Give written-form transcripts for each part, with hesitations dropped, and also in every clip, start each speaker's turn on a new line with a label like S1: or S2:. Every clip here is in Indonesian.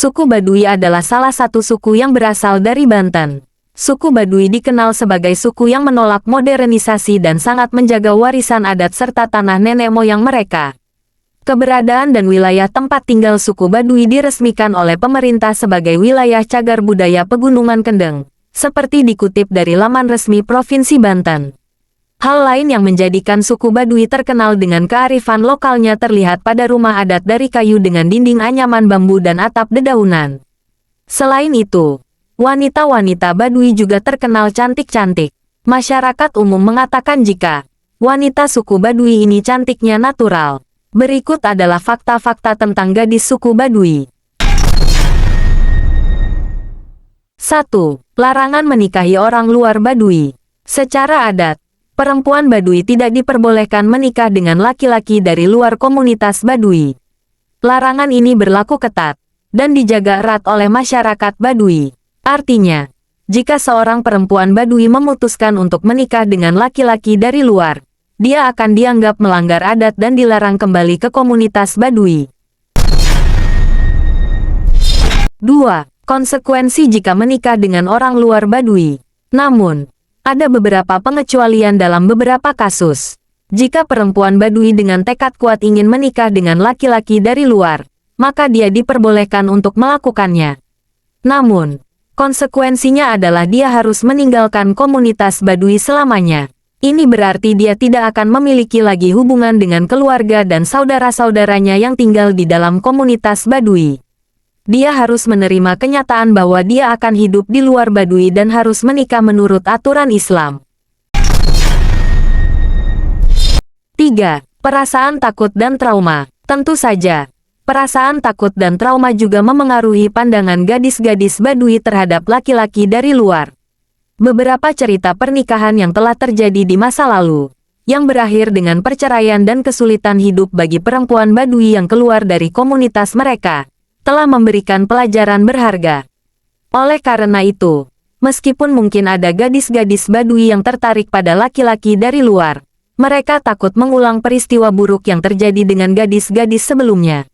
S1: Suku Baduy adalah salah satu suku yang berasal dari Banten. Suku Baduy dikenal sebagai suku yang menolak modernisasi dan sangat menjaga warisan adat serta tanah nenek moyang mereka. Keberadaan dan wilayah tempat tinggal suku Baduy diresmikan oleh pemerintah sebagai wilayah cagar budaya Pegunungan Kendeng, seperti dikutip dari laman resmi Provinsi Banten. Hal lain yang menjadikan suku Baduy terkenal dengan kearifan lokalnya terlihat pada rumah adat dari kayu dengan dinding anyaman bambu dan atap dedaunan. Selain itu, wanita-wanita Baduy juga terkenal cantik-cantik. Masyarakat umum mengatakan jika wanita suku Baduy ini cantiknya natural. Berikut adalah fakta-fakta tentang gadis suku Baduy. 1. Larangan menikahi orang luar Baduy. Secara adat, perempuan Baduy tidak diperbolehkan menikah dengan laki-laki dari luar komunitas Baduy. Larangan ini berlaku ketat dan dijaga erat oleh masyarakat Baduy. Artinya, jika seorang perempuan Baduy memutuskan untuk menikah dengan laki-laki dari luar, dia akan dianggap melanggar adat dan dilarang kembali ke komunitas Baduy. 2. Konsekuensi jika menikah dengan orang luar Baduy. Namun, ada beberapa pengecualian dalam beberapa kasus. Jika perempuan Baduy dengan tekad kuat ingin menikah dengan laki-laki dari luar, maka dia diperbolehkan untuk melakukannya. Namun, konsekuensinya adalah dia harus meninggalkan komunitas Baduy selamanya. Ini berarti dia tidak akan memiliki lagi hubungan dengan keluarga dan saudara-saudaranya yang tinggal di dalam komunitas Baduy. Dia harus menerima kenyataan bahwa dia akan hidup di luar Baduy dan harus menikah menurut aturan Islam. 3. Perasaan takut dan trauma. Tentu saja, perasaan takut dan trauma juga memengaruhi pandangan gadis-gadis Baduy terhadap laki-laki dari luar. Beberapa cerita pernikahan yang telah terjadi di masa lalu, yang berakhir dengan perceraian dan kesulitan hidup bagi perempuan Baduy yang keluar dari komunitas mereka, telah memberikan pelajaran berharga. Oleh karena itu, meskipun mungkin ada gadis-gadis Baduy yang tertarik pada laki-laki dari luar, mereka takut mengulang peristiwa buruk yang terjadi dengan gadis-gadis sebelumnya.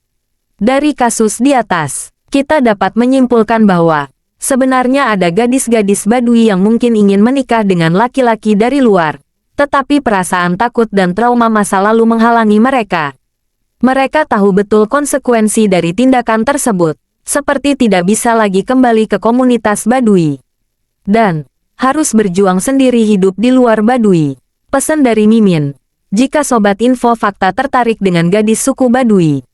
S1: Dari kasus di atas, kita dapat menyimpulkan bahwa sebenarnya ada gadis-gadis Baduy yang mungkin ingin menikah dengan laki-laki dari luar, tetapi perasaan takut dan trauma masa lalu menghalangi mereka. Mereka tahu betul konsekuensi dari tindakan tersebut, seperti tidak bisa lagi kembali ke komunitas Baduy, dan harus berjuang sendiri hidup di luar Baduy. Pesan dari Mimin, jika Sobat Info Fakta tertarik dengan gadis suku Baduy,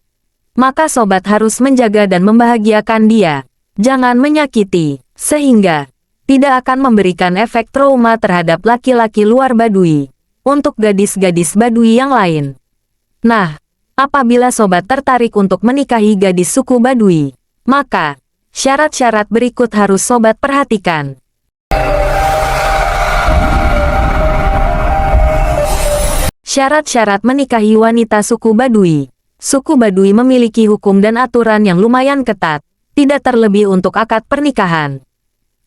S1: maka Sobat harus menjaga dan membahagiakan dia. Jangan menyakiti, sehingga tidak akan memberikan efek trauma terhadap laki-laki luar Baduy. Untuk gadis-gadis Baduy yang lain. Nah, apabila Sobat tertarik untuk menikahi gadis suku Baduy, maka syarat-syarat berikut harus Sobat perhatikan. Syarat-syarat menikahi wanita suku Baduy. Suku Baduy memiliki hukum dan aturan yang lumayan ketat, tidak terlebih untuk akad pernikahan.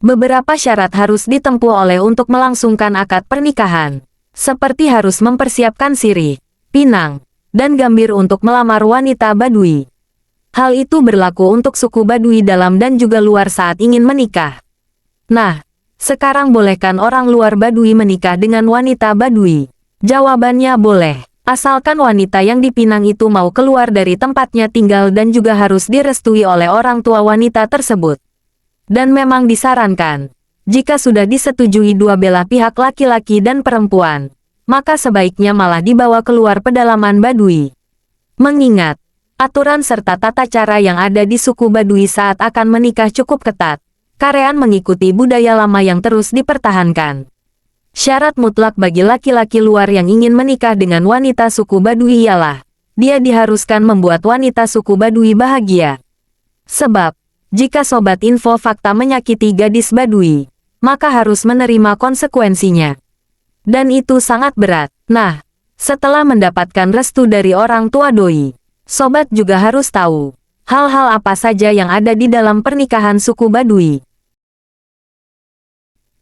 S1: Beberapa syarat harus ditempuh oleh untuk melangsungkan akad pernikahan, seperti harus mempersiapkan sirih, pinang, dan gambir untuk melamar wanita Baduy. Hal itu berlaku untuk suku Baduy dalam dan juga luar saat ingin menikah. Nah, sekarang bolehkan orang luar Baduy menikah dengan wanita Baduy? Jawabannya boleh, asalkan wanita yang dipinang itu mau keluar dari tempatnya tinggal dan juga harus direstui oleh orang tua wanita tersebut. Dan memang disarankan, jika sudah disetujui dua belah pihak laki-laki dan perempuan, maka sebaiknya malah dibawa keluar pedalaman Baduy. Mengingat, aturan serta tata cara yang ada di suku Baduy saat akan menikah cukup ketat, karean mengikuti budaya lama yang terus dipertahankan. Syarat mutlak bagi laki-laki luar yang ingin menikah dengan wanita suku Baduy ialah, dia diharuskan membuat wanita suku Baduy bahagia. Sebab, jika Sobat Info Fakta menyakiti gadis Baduy, maka harus menerima konsekuensinya. Dan itu sangat berat. Nah, setelah mendapatkan restu dari orang tua doi, Sobat juga harus tahu hal-hal apa saja yang ada di dalam pernikahan suku Baduy.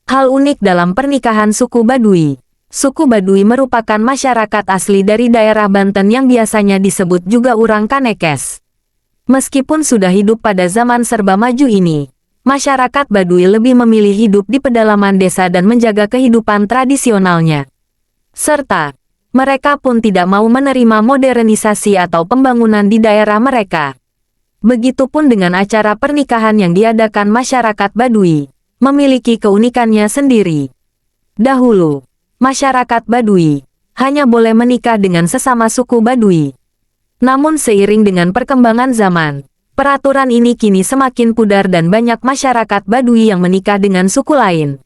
S1: Hal unik dalam pernikahan suku Baduy. Suku Baduy merupakan masyarakat asli dari daerah Banten yang biasanya disebut juga orang Kanekes. Meskipun sudah hidup pada zaman serba maju ini, masyarakat Baduy lebih memilih hidup di pedalaman desa dan menjaga kehidupan tradisionalnya. Serta, mereka pun tidak mau menerima modernisasi atau pembangunan di daerah mereka. Begitupun dengan acara pernikahan yang diadakan masyarakat Baduy, memiliki keunikannya sendiri. Dahulu, masyarakat Baduy hanya boleh menikah dengan sesama suku Baduy. Namun seiring dengan perkembangan zaman, peraturan ini kini semakin pudar dan banyak masyarakat Baduy yang menikah dengan suku lain.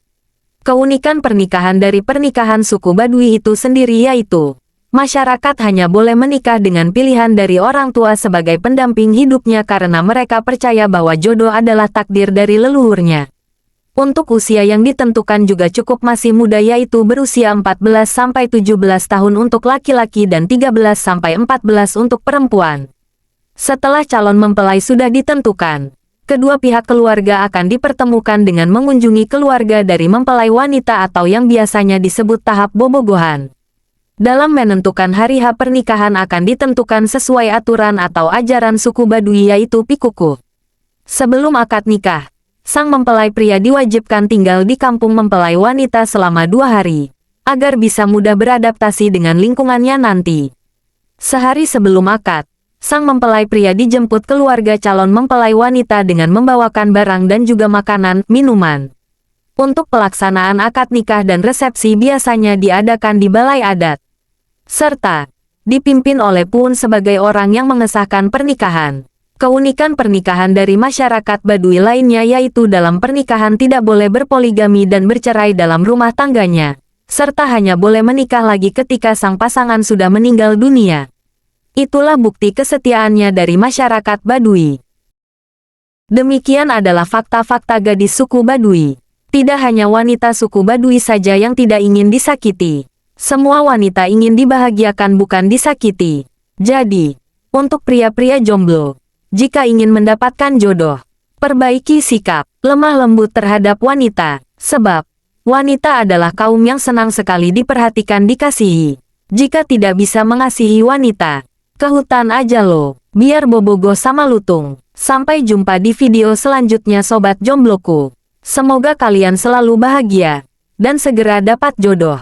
S1: Keunikan pernikahan dari pernikahan suku Baduy itu sendiri yaitu, masyarakat hanya boleh menikah dengan pilihan dari orang tua sebagai pendamping hidupnya karena mereka percaya bahwa jodoh adalah takdir dari leluhurnya. Untuk usia yang ditentukan juga cukup masih muda yaitu berusia 14-17 tahun untuk laki-laki dan 13-14 untuk perempuan. Setelah calon mempelai sudah ditentukan, kedua pihak keluarga akan dipertemukan dengan mengunjungi keluarga dari mempelai wanita atau yang biasanya disebut tahap bobogohan. Dalam menentukan hari H pernikahan akan ditentukan sesuai aturan atau ajaran suku Baduy yaitu pikuku. Sebelum akad nikah, sang mempelai pria diwajibkan tinggal di kampung mempelai wanita selama 2 hari, agar bisa mudah beradaptasi dengan lingkungannya nanti. Sehari sebelum akad, sang mempelai pria dijemput keluarga calon mempelai wanita dengan membawakan barang dan juga makanan, minuman. Untuk pelaksanaan akad nikah dan resepsi biasanya diadakan di balai adat, serta dipimpin oleh Puun sebagai orang yang mengesahkan pernikahan. Keunikan pernikahan dari masyarakat Baduy lainnya yaitu dalam pernikahan tidak boleh berpoligami dan bercerai dalam rumah tangganya, serta hanya boleh menikah lagi ketika sang pasangan sudah meninggal dunia. Itulah bukti kesetiaannya dari masyarakat Baduy. Demikian adalah fakta-fakta gadis suku Baduy. Tidak hanya wanita suku Baduy saja yang tidak ingin disakiti. Semua wanita ingin dibahagiakan bukan disakiti. Jadi, untuk pria-pria jomblo, jika ingin mendapatkan jodoh, perbaiki sikap lemah lembut terhadap wanita. Sebab, wanita adalah kaum yang senang sekali diperhatikan dikasihi. Jika tidak bisa mengasihi wanita, ke hutan aja lo, biar bobogoh sama lutung. Sampai jumpa di video selanjutnya sobat jombloku. Semoga kalian selalu bahagia, dan segera dapat jodoh.